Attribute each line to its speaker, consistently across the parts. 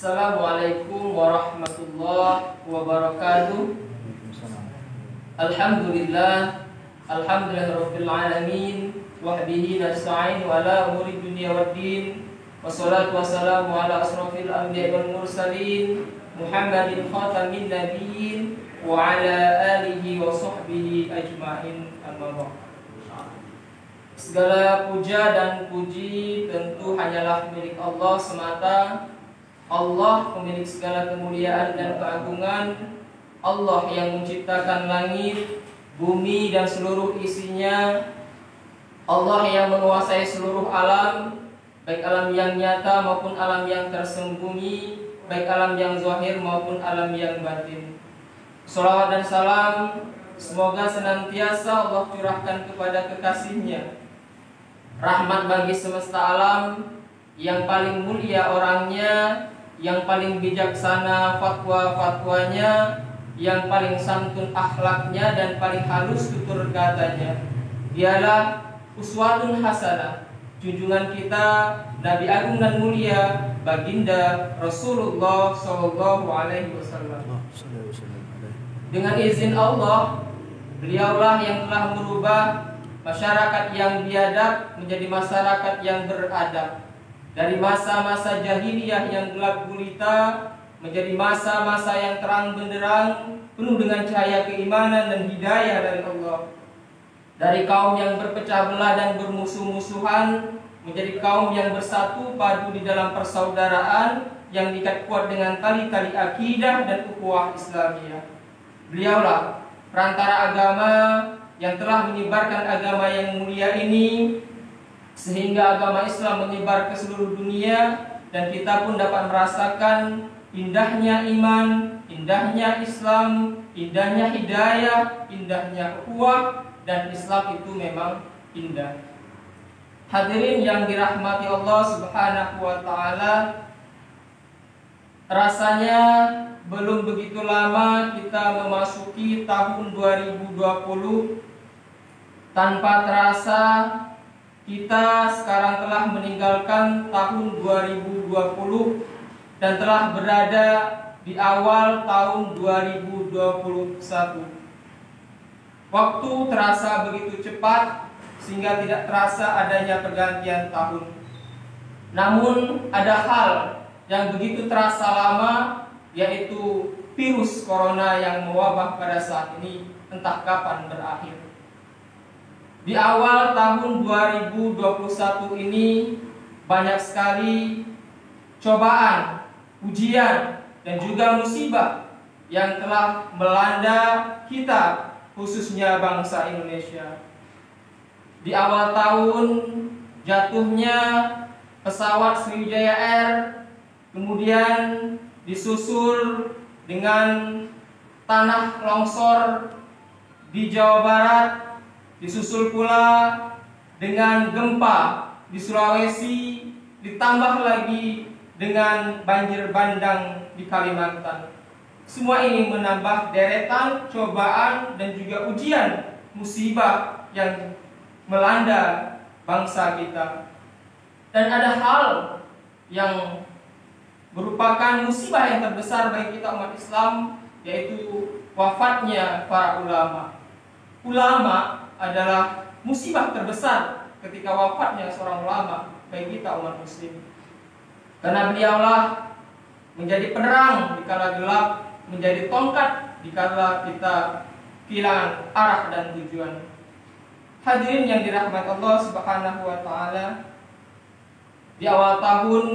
Speaker 1: Assalamualaikum warahmatullahi wabarakatuh. Alhamdulillah, alhamdulillahirabbil alamin, wa bihi nasta'in wa ala umuri dunya waddin. Wassalatu wassalamu ala asrofil anbiya'i wal mursalin Muhammadin khatamin nabiyyin wa ala alihi wa sahbihi ajma'in, amma ba'd. Segala puja dan puji tentu hanyalah milik Allah semata. Allah pemilik segala kemuliaan dan keagungan. Allah yang menciptakan langit, bumi dan seluruh isinya. Allah yang menguasai seluruh alam, baik alam yang nyata maupun alam yang tersembunyi, baik alam yang zahir maupun alam yang batin. Shalawat dan salam semoga senantiasa Allah curahkan kepada kekasihnya, rahmat bagi semesta alam, yang paling mulia orangnya, yang paling bijaksana fatwa-fatwanya, yang paling santun akhlaknya dan paling halus tutur katanya. Dialah uswatun hasanah, junjungan kita, Nabi agung dan mulia, baginda Rasulullah Shallallahu Alaihi Wasallam. Dengan izin Allah, beliaulah yang telah merubah masyarakat yang biadab menjadi masyarakat yang beradab. Dari masa-masa jahiliyah yang gelap gulita menjadi masa-masa yang terang benderang, penuh dengan cahaya keimanan dan hidayah dari Allah. Dari kaum yang berpecah belah dan bermusuh-musuhan menjadi kaum yang bersatu padu di dalam persaudaraan yang diikat kuat dengan tali-tali akidah dan ukhuwah Islamiyah. Beliaulah perantara agama yang telah menyebarkan agama yang mulia ini, sehingga agama Islam menyebar ke seluruh dunia, dan kita pun dapat merasakan indahnya iman, indahnya Islam, indahnya hidayah, indahnya ukhuwah, dan Islam itu memang indah. Hadirin yang dirahmati Allah Subhanahu wa taala, rasanya belum begitu lama kita memasuki tahun 2020. Tanpa terasa kita sekarang telah meninggalkan tahun 2020 dan telah berada di awal tahun 2021. Waktu terasa begitu cepat sehingga tidak terasa adanya pergantian tahun. Namun ada hal yang begitu terasa lama, yaitu virus corona yang mewabah pada saat ini, entah kapan berakhir. Di awal tahun 2021 ini banyak sekali cobaan, ujian, dan juga musibah yang telah melanda kita, khususnya bangsa Indonesia. Di awal tahun jatuhnya pesawat Sriwijaya Air, kemudian disusul dengan tanah longsor di Jawa Barat, disusul pula dengan gempa di Sulawesi, ditambah lagi dengan banjir bandang di Kalimantan. Semua ini menambah deretan cobaan dan juga ujian musibah yang melanda bangsa kita. Dan ada hal yang merupakan musibah yang terbesar bagi kita umat Islam, yaitu wafatnya para ulama. Ulama adalah musibah terbesar ketika wafatnya seorang ulama bagi kita umat muslim. Karena beliaulah menjadi penerang di kala gelap, menjadi tongkat di kala kita kehilangan arah dan tujuan. Hadirin yang dirahmati Allah Subhanahu wa taala, di awal tahun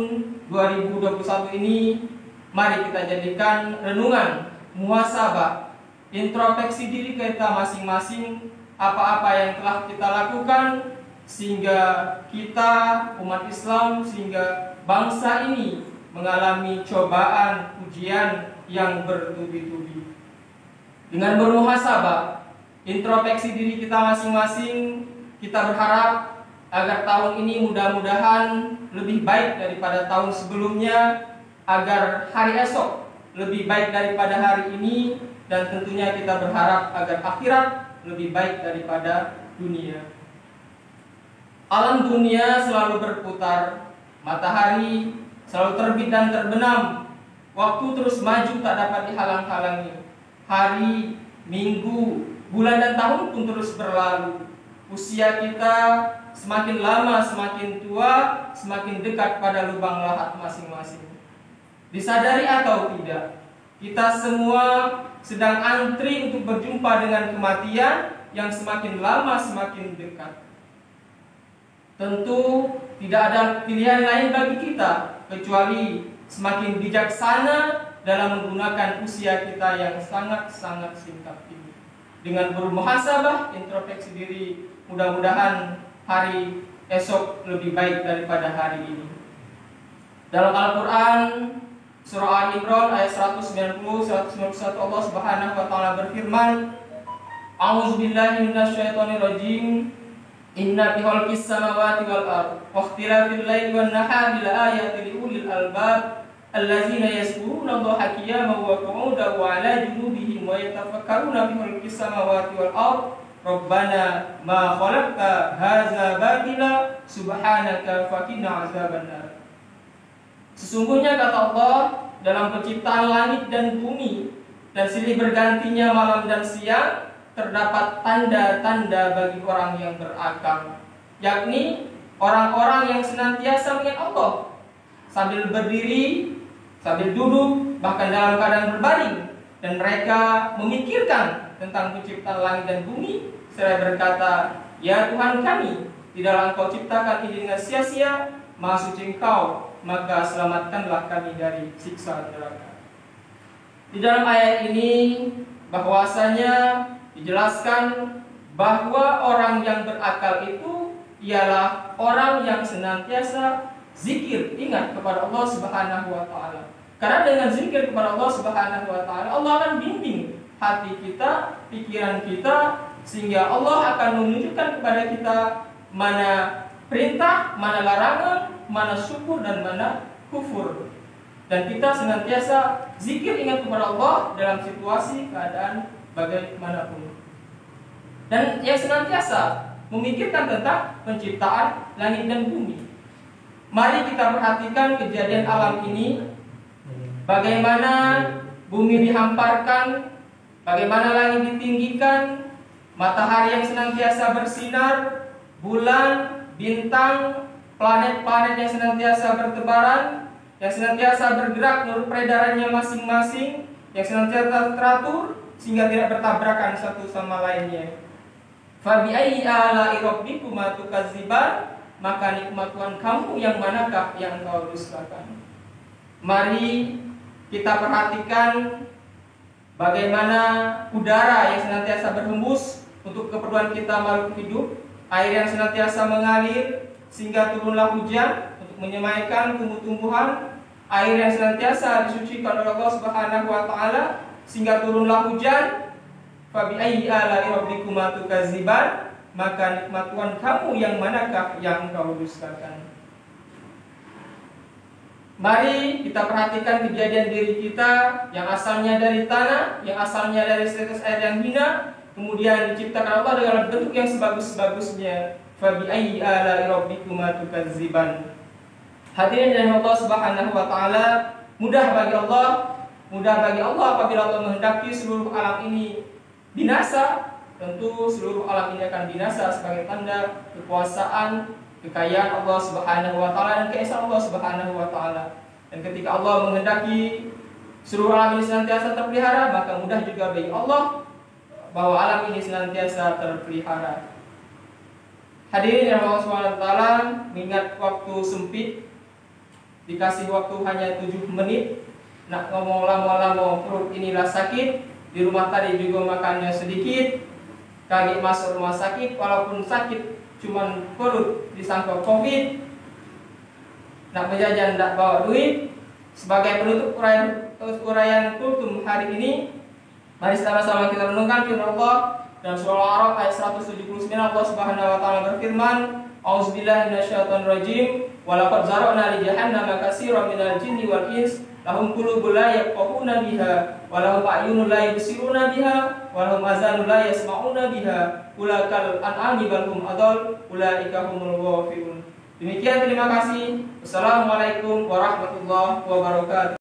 Speaker 1: 2021 ini mari kita jadikan renungan, muhasabah, introspeksi diri kita masing-masing, apa-apa yang telah kita lakukan sehingga kita umat Islam, sehingga bangsa ini mengalami cobaan, ujian yang bertubi-tubi. Dengan bermuhasabah, introspeksi diri kita masing-masing, kita berharap agar tahun ini mudah-mudahan lebih baik daripada tahun sebelumnya, agar hari esok lebih baik daripada hari ini, dan tentunya kita berharap agar akhirat lebih baik daripada dunia. Alam dunia selalu berputar, matahari selalu terbit dan terbenam, Waktu terus maju tak dapat dihalang-halangi. Hari, minggu, bulan dan tahun pun terus berlalu. Usia kita semakin lama semakin tua, semakin dekat pada lubang lahat masing-masing. Disadari atau tidak, kita semua sedang antri untuk berjumpa dengan kematian yang semakin lama semakin dekat. Tentu tidak ada pilihan lain bagi kita kecuali semakin bijaksana dalam menggunakan usia kita yang sangat-sangat singkat ini. Dengan bermuhasabah, introspeksi diri, mudah-mudahan hari esok lebih baik daripada hari ini. Dalam Al-Quran surah Al-Imran ayat 190-191 Allah Subhanahu wa taala berfirman, A'udzubillahi minasyaitonirrajim. Inna fi khalqis samawati wal ardh wa ikhtilafil laili wan nahari laayatin liulil albab allazina yazkuruna Allaha qiyaman wa qu'udan wa 'ala junubihim wa yatafakkaruna fi khalqis samawati wal ardh Rabbana ma khalaqta hadza batila subhanaka faqina azabannar. Sesungguhnya kata Allah, dalam penciptaan langit dan bumi dan silih bergantinya malam dan siang terdapat tanda-tanda bagi orang yang berakal, yakni orang-orang yang senantiasa mengingat Allah sambil berdiri, sambil duduk, bahkan dalam keadaan berbaring, dan mereka memikirkan tentang penciptaan langit dan bumi seraya berkata, ya Tuhan kami, tidaklah Engkau ciptakan ini dengan sia-sia, Maha suci Engkau, maka selamatkanlah kami dari siksa neraka. Di dalam ayat ini bahwasanya dijelaskan bahwa orang yang berakal itu ialah orang yang senantiasa zikir, ingat kepada Allah Subhanahu wa taala. Karena dengan zikir kepada Allah Subhanahu wa taala, Allah akan bimbing hati kita, pikiran kita, sehingga Allah akan menunjukkan kepada kita mana perintah, mana larangan, mana syukur dan mana kufur. Dan kita senantiasa zikir, ingat kepada Allah dalam situasi keadaan bagaimanapun. Dan yang senantiasa memikirkan tentang penciptaan langit dan bumi. Mari kita perhatikan kejadian alam ini, bagaimana bumi dihamparkan, bagaimana langit ditinggikan, matahari yang senantiasa bersinar, bulan, bintang, planet-planet yang senantiasa bertebaran, yang senantiasa bergerak menurut peredarannya masing-masing, yang senantiasa teratur sehingga tidak bertabrakan satu sama lainnya. Fabi ayyi ala'i rabbikuma tukadziban, maka nikmat Tuhan kamu yang manakah yang engkau dustakan. Mari kita perhatikan bagaimana udara yang senantiasa berhembus untuk keperluan kita makhluk hidup, air yang senantiasa mengalir sehingga turunlah hujan untuk menyemaikan tumbuh-tumbuhan, air yang senantiasa disucikan oleh Allah Subhanahu wa taala sehingga turunlah hujan. Fa bi ayyi ala'i rabbikuma tukadziban, maka nikmat Tuhan kamu yang manakah yang engkau dustakan. Mari kita perhatikan kejadian diri kita yang asalnya dari tanah, yang asalnya dari status air yang hina, kemudian diciptakan Allah dengan bentuk yang sebagus-bagusnya. Fa bi ayyi ala'i rabbikuma tukadziban. Hadirin dari Allah Subhanahu wa taala, mudah bagi Allah apabila Allah menghendaki seluruh alam ini binasa. Tentu seluruh alam ini akan binasa sebagai tanda kekuasaan, kekayaan Allah Subhanahu wa taala dan keesaan Allah Subhanahu wa taala. Dan ketika Allah menghendaki seluruh alam ini senantiasa terpelihara, maka mudah juga bagi Allah bahwa alam ini senantiasa terpelihara. Hadirin yang Allah Subhanahu wa taala, mengingat waktu sempit, dikasih waktu hanya 7 menit, nak ngomong lama-lama perut inilah sakit, di rumah tadi juga makannya sedikit, kaki masuk rumah sakit, walaupun sakit cuman perut disangka COVID, nak berjajan tidak bawa duit. Sebagai penutup uraian kultum hari ini, mari sama-sama kita renungkan firman Allah dalam surah Al-A'raf ayat 179. Allah Subhanahu wa taala berfirman, A'udzubillahi minasyaitonirrajim, wa laqad zara'na li jahannama katsiran minal jinni wal ins lahum qulubun la yafqahuna biha wa lahum a'yunun la yubsiruna biha wa lahum azanun la yasma'una biha ulakal an'ami bal hum adall ulaika humul ghafilun. Demikian, terima kasih. Wassalamualaikum warahmatullahi wabarakatuh.